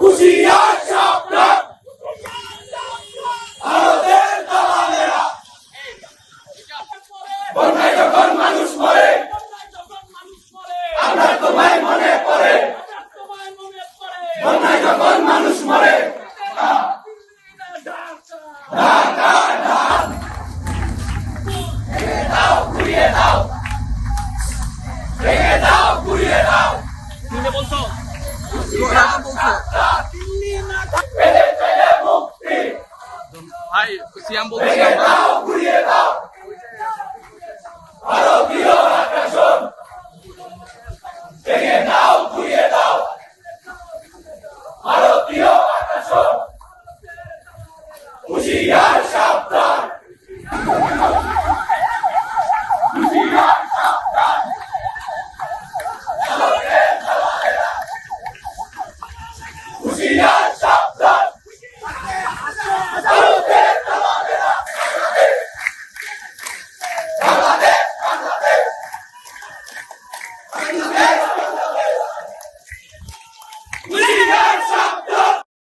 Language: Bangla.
হুঁশিয়ার সাবধান ভারতের দালালেরা বন্যায় যখন মানুষ মরে আপনার তোমায় মনে পড়ে বন্যায় যখন মানুষ মরে ভেঙে দাও ঘুরিয়ে দাও ভেঙে দাও ঘুরিয়ে দাও ভাই সিয়াম বলছি ভেঙে দাও ঘুরিয়ে দাও ভারতীয় আগ্রাসন ভেঙে দাও ঘুরিয়ে দাও ভারতীয় আগ্রাসন হুঁশিয়ার